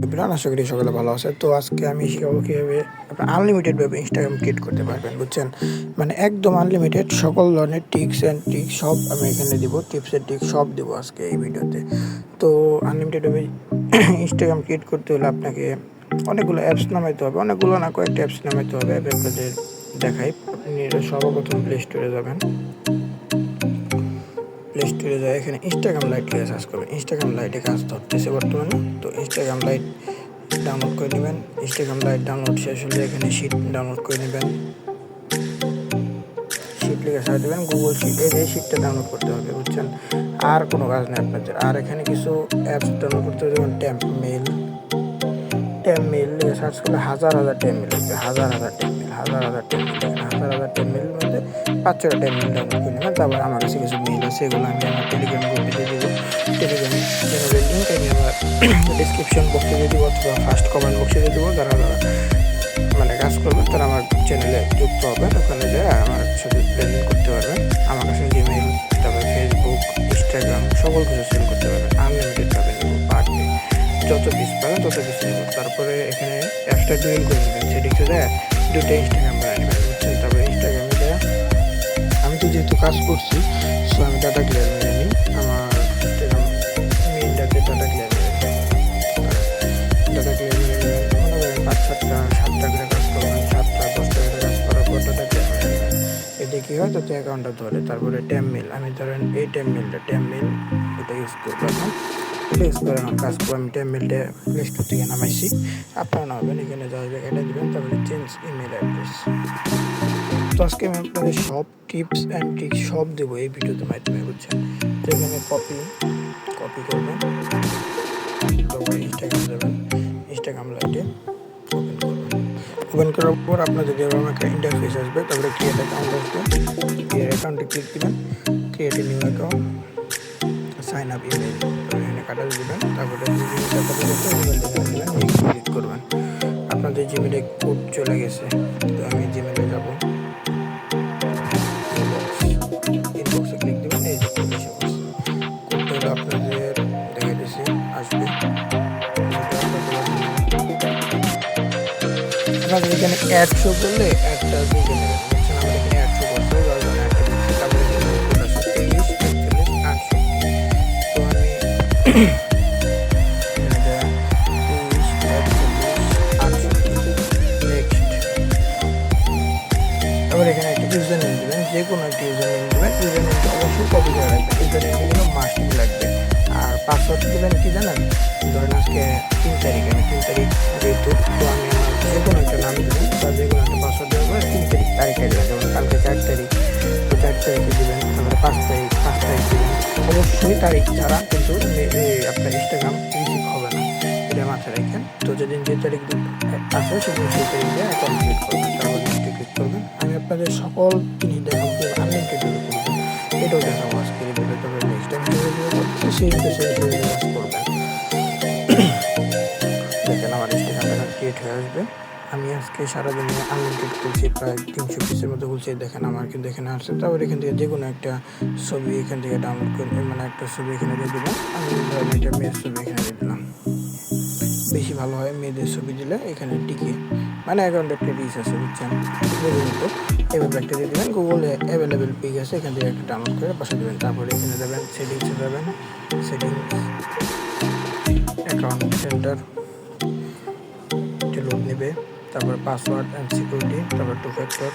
Everyone, আশা করি সকালে ভালো আছে। তো আজকে আমি শিখাবো কীভাবে আপনার আনলিমিটেডভাবে ইনস্টাগ্রাম ক্রিয়েট করতে পারবেন, বুঝছেন? মানে একদম আনলিমিটেড সকল ধরনের টিপস অ্যান্ড ট্রিক্স সব আমি এখানে দিব, টিপস অ্যান্ড ট্রিক্স সব দেবো আজকে এই ভিডিওতে। তো আনলিমিটেডভাবে ইনস্টাগ্রাম ক্রিয়েট করতে হলে আপনাকে অনেকগুলো অ্যাপস নামাইতে হবে, অনেকগুলো না কয়েকটা অ্যাপস নামাইতে হবে। অ্যাপ আপনাদের দেখাই। আপনি সর্বপ্রথম প্লে স্টোরে যাবেন। প্লে স্টোরে যায় এখানে ইনস্টাগ্রাম লাইট লিখে সার্চ করবেন। ইনস্টাগ্রাম লাইটে কাজ ধরতেছে বর্তমানে। তো ইনস্টাগ্রাম লাইট ডাউনলোড করে নেবেন। ইনস্টাগ্রাম লাইট ডাউনলোড শেষ হলে এখানে শিট ডাউনলোড করে নেবেন। শিট লিখে সার্চ দেবেন, গুগল শিট। এই শিটটা ডাউনলোড করতে হবে, বুঝছেন? আর কোনো কাজ নেই আপনাদের। আর এখানে কিছু অ্যাপস ডাউনলোড করতে হবে, যেমন ট্যাম্প মেইল লিখে সার্চ করলে হাজার ট্যাম্প মেইল আসবে। হাজার ট্যাম্প মেইল, হাজার ট্যাম্প মেইলের মধ্যে 5-6টা ট্যাম্প মেইল ডাউনলোড করে নেবেন। তারপর আমার কাছে কিছু মেইল আছে, এগুলো আমি আমার টেলিগ্রাম গ্রুপে দিয়ে দেবো। টেলিগ্রাম চ্যানেলের লিঙ্ক আমি আমার ডিসক্রিপশন বক্সে দিয়ে দেবো অথবা ফার্স্ট কমেন্ট বক্সে দিয়ে দেবো। যারা মানে কাজ করবেন তারা আমার চ্যানেলে যুক্ত হবেন, ওখানে যেয়ে আমার সাথে লেনদেন করতে পারবেন। আমার কাছে জিমেইল, তারপরে ফেসবুক, ইনস্টাগ্রাম সকল কিছু সেল করতে পারবেন। আনলিমিটেড পাবেন পার ডে, যত পিস পাবেন তত পিস নেব। তারপরে এখানে অ্যাপসটা ডুয়েল করে নেবেন, সেটিতে যায় দুটো ইনস্টাগ্রাম বানিয়ে নেবেন, বুঝছেন? তারপরে ইনস্টাগ্রামে যায় আমি তো যেহেতু কাজ করছি, সো আমি ডাটা ক্লিয়ার মেরে নিই। আমার ইনস্টাগ্রাম মেইলটাতে ডাটা ক্লিয়ার মেরে নিই। ডাটা ক্লিয়ার মেরে নেবেন। মনে করেন 5-7টা করে কাজ করবেন, 7টা-10টা করে কাজ করার পর ডাটা ক্লিয়ার মেরে নেবেন। এতে কী হয়, তাতে অ্যাকাউন্টটা ধরে। তারপরে ট্যাম্প মেইল, আমি ধরেন এই ট্যাম্প মেইল এটা ইউজ করবেন। এটা ইউজ করে আমার কাজ করবো। আমি ট্যাম্প মেইলটা প্লে স্টোর থেকে নামাইছি, আপনারা নামাবেন। এখানে যাওয়া যাবে, এটা দেবেন, তারপরে চেঞ্জ ইমেল অ্যাড্রেস। তো আজকে আমি আপনাদের সব টিপস অ্যান্ড ট্রিক্স সব দেবো এই ভিডিওতে মাধ্যমে, বুঝছেন? তো এখানে কপি করবেন, তারপরে ইনস্টাগ্রাম যাবেন, ইনস্টাগ্রাম লাইটে ওপেন করবেন। ওপেন করার পর আপনাদের এরকম একটা ইন্টারফেস আসবে। তারপরে ক্রিয়েট অ্যাকাউন্ট আসবে। ক্রিয়েট অ্যাকাউন্টে ক্লিক দেবেন, create a new account, sign up email, তারপরে এখানে কাটা দেবেন। তারপরে ক্লিক করবেন। আপনাদের জিমেলে কোড চলে গেছে, তো আমি জিমেলে যাবো। ইনবক্সে ক্লিক দেবেন, এই যে কোড এসে পড়ছে। কোডটা হলো আপনাদের দেখে দিচ্ছি, আসবে। আপনাদের এখানে অ্যাড শো করলে একটা দেখে নেবেন, বুঝছেন? আমার এখানে অ্যাড শো করছে, যার জন্য একটা দিচ্ছি। তারপরে এখানে কোড আছে 23-41-68। তো আমি এখানে একটা ইউজার নেম দেবেন, যে কোনো একটা ইউজার নেম দেবেন। ইউজার নেমটা অবশ্যই কপি করে রাখবেন। ইউজার নেমগুলো মাস্ট লাগবে। আর পাসওয়ার্ড দেবেন কি জানেন? ধরেন আজকে 3 তারিখ, আমি 3 তারিখ যেহেতু, তো আমি যে কোনো একটা নাম দেবেন বা যে কোনো একটা পাসওয়ার্ড দেওয়ার পরে 3 তারিখে দেবেন। যেমন কালকে 4 তারিখ, তো 4 তারিখে দেবেন। তারপরে 5 তারিখ দেবেন। অবশ্যই তারিখ ছাড়া কিন্তু আপনার ইনস্টাগ্রাম রিসিভ হবে না, এটা মাথায় রাখেন। তো যেদিন যে তারিখ আছে সেদিন সেই তারিখে অ্যাকাউন্ট ক্লিক করবেন, তারপর নেক্সটে ক্লিক করবেন। আমি আপনাদের সকল জিনিস দেখাবো, আনলিমিটেড করবেন, এটাও দেখাবো আজকে ভিডিওতে। তবে নেক্সট টাইম সেই কাজ করবেন। দেখেন আমার ইনস্টাগ্রাম অ্যাকাউন্ট ক্রিয়েট হয়ে আসবে। আমি আজকে সারাদিনে আনলিমিটেড করছি, প্রায় 300 পিসের মতো বলছি। দেখেন আমার কিন্তু এখানে আসছে। তারপর এখান থেকে যে কোনো একটা ছবি এখান থেকে ডাউনলোড করে, মানে একটা ছবি এখানে দিয়ে দেবেন। আমি ধরেন একটা মেয়ের ছবি এখানে দিয়ে দিলাম, বেশি ভালো হয় মেয়েদের ছবি দিলে এখানে টিকে, মানে অ্যাকাউন্টে একটা রিচ আছে, বুঝছেন? তো এভাবে একটা দিয়ে দেবেন। গুগলে অ্যাভেলেবেল পেজ আছে, এখান থেকে একটা ডাউনলোড করে বসে দেবেন। তারপরে এখানে যাবেন, সেটিংসে যাবেন, সেটিংস, অ্যাকাউন্ট সেন্টার, লোড নেবে। তারপর পাসওয়ার্ড অ্যান্ড সিকিউরিটি, তারপর 2 ফ্যাক্টর,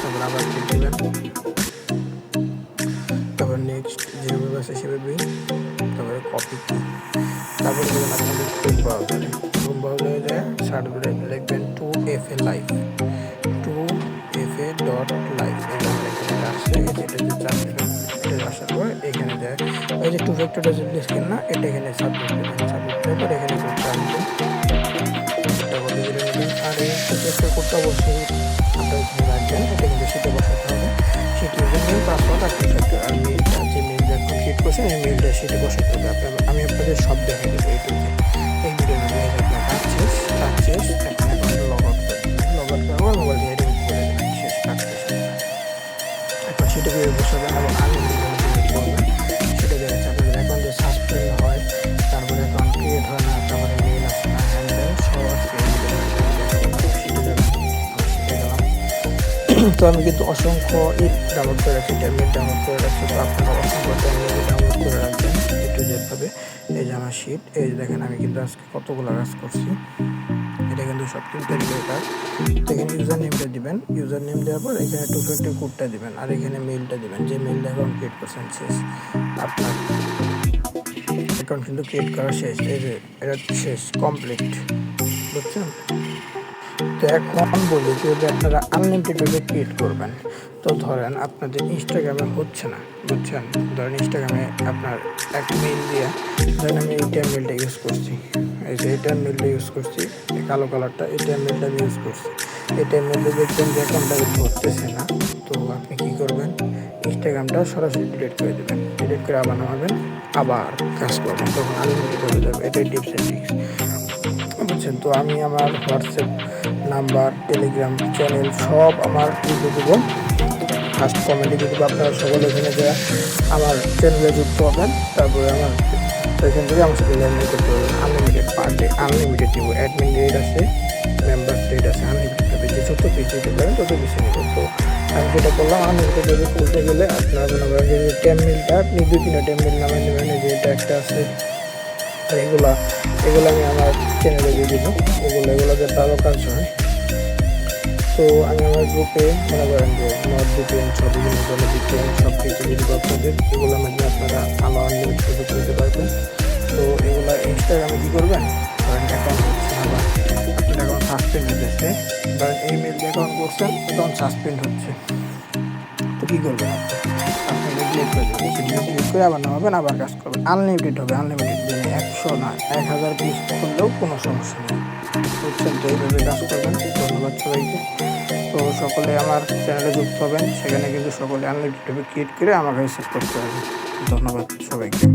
তারপর আবার ক্লিক দেবেন। তারপর নেক্সট, যেভাবে আছে সেভাবেই, তারপরে কপি, তারপরে দেবেন আপনাদের ক্রোম ব্রাউজারে যায় সার্চ করে লিখবেন 2FA লাইভ, 2FA.live। এখানে আসছে, এটাতে চাপ দেবেন। এটা আসার পর এখানে যায় ওই যে 2 ফ্যাক্টরটা যে লিখছেন না, এটা এখানে সাবমিট দেবেন। সাবমিট দেওয়ার পর এখানে কোডটা আসবে, কোডটা কপি করে নেবেন। আর এই একটা কোডটা অবশ্যই আপনার এখানে রাখবেন, এটা কিন্তু সেটা বসাতে হবে। সেটি ইউজার নেম, পাসওয়ার্ড আর 2 ফ্যাক্টর। আর মেইলটা, যে মেইলটা এখন ক্রিয়েট করছেন এই মেইলটা সেটা বসাতে হবে। আমি আপনাদের সব দেখাই দেবো এই ভিডিওর মধ্যে। আপনার কাজ শেষ। এখন লগ আউট করার পর মোবাইল দিয়ে রিমুভ করে দেবেন, শেষ, কাজ শেষ। এখন সেটাকে বসাবেন এবং আগে করবেন। সেটা দেখা যাচ্ছে আপনাদের অ্যাকাউন্টে সাসপেন্ড হয়, তারপরে অ্যাকাউন্ট ক্রিয়েট হয় না, তারপরে মেইল আসে না, তো আমি কিন্তু অসংখ্য ডাউনলোড করে রাখছি, টেমপ্লেট ডাউনলোড করে রাখছি। তো আপনারা অসংখ্য টেমপ্লেট ডাউনলোড করে রাখবেন একটু যেভাবে। এই যে আমার শিট, এই যে দেখেন আমি কিন্তু আজকে কতগুলো কাজ করছি। এটা কিন্তু সব কিন্তু টেমপ্লেট কাজ। তো এখানে ইউজার নেমটা দিবেন, ইউজার নেম দেওয়ার পর এখানে 250 কোডটা দিবেন, আর এখানে মেইলটা দিবেন, যে মেইলটা অ্যাকাউন্ট ক্রিয়েট করছেন শেষ। আপনার অ্যাকাউন্ট কিন্তু ক্রিয়েট করা শেষ, এই যে এটা শেষ, কমপ্লিট, বুঝছেন? তো এখন বলি যদি আপনারা আনলিমিটেডভাবে ক্রিয়েট করবেন, তো ধরেন আপনাদের ইনস্টাগ্রামে হচ্ছে না, বুঝছেন? ধরেন ইনস্টাগ্রামে আপনার এক মেইল দিয়ে, ধরেন আমি এইটা মেইলটা ইউজ করছি, এই যে এইটা মেইলটা ইউজ করছি, এই কালো কালারটা, এইটা মেইলটা আমি ইউজ করছি। এইটা মেইলটা দেখবেন যে অ্যাকাউন্টটা ধরতেছে না, তো আপনি কী করবেন, ইনস্টাগ্রামটা সরাসরি ডিলিট করে দেবেন, ডিলিট করে আবার নামাবেন, আবার কাজ করবেন, তখন আনলিমিটেড হয়ে যাবে। এটাই টিপস অ্যান্ড ট্রিক্স, বুঝছেন? তো আমি আমার হোয়াটসঅ্যাপ নাম্বার, টেলিগ্রাম চ্যানেল সব আমার দিয়ে দেবো, ফার্স্ট কমেন্টে দিয়ে দেবো। আপনারা সকলে এখানে যে আমার চ্যানেলে যুক্ত হবেন, তারপরে আমার এখান থেকে আমার সাথে লেনদেন করতে পারবেন। আনলিমিটেড পার ডে, আনলিমিটেড দিব, অ্যাডমিন রেট আছে, মেম্বার রেট আছে, আনলিমিটেড হবে, যে যত বেশি দিতে পারেন তত বেশি নেব। তো আমি যেটা করলাম, আনলিমিটেড যদি খুলতে গেলে আপনারা মনে করেন যে টেমমিলটা আপনি 2-3টা টেমমিল নামে নেবেন, যে এটা একটা আছে, আর এগুলো আমি আমার চ্যানেলে দিয়ে দেবো, এগুলো যে ভালো কাজ হয়। তো আমি আমার গ্রুপে মনে করেন যে নট ভিপিএন সব বিভিন্ন ধরনের ভিপিএন সব কিছু দিয়ে দেবো আপনাদের, এগুলোর মাধ্যমে আপনারা ভালো আনলিমিটেড সুযোগ নিতে পারবেন। তো এগুলো ইনস্টাগ্রামে কী করবেন, ধরেন অ্যাকাউন্ট হচ্ছে না, বা আপনার অ্যাকাউন্ট সাসপেন্ড হয়ে যাচ্ছে, ধরেন এই মেল দিয়ে অ্যাকাউন্ট করছেন, অ্যাকাউন্ট সাসপেন্ড হচ্ছে, তো কী করবেন আপনি ডিলিট করে দেবেন, ডিলিট করে আবার নামাবেন, আবার কাজ করবেন। আনলিমিটেড হবে, আনলিমিটেড দিনে 100 না 1000 পিস করলেও কোনো সমস্যা নেই, বুঝছেন? তো এইভাবে কাজ করবেন। ধন্যবাদ সবাইকে। তো সকলে আমার চ্যানেলে যুক্ত হবেন, সেখানে কিন্তু সকলে আনলিমিটেড ক্রিয়েট করে আমার কাছে সাপোর্ট করতে হবে। ধন্যবাদ সবাইকে।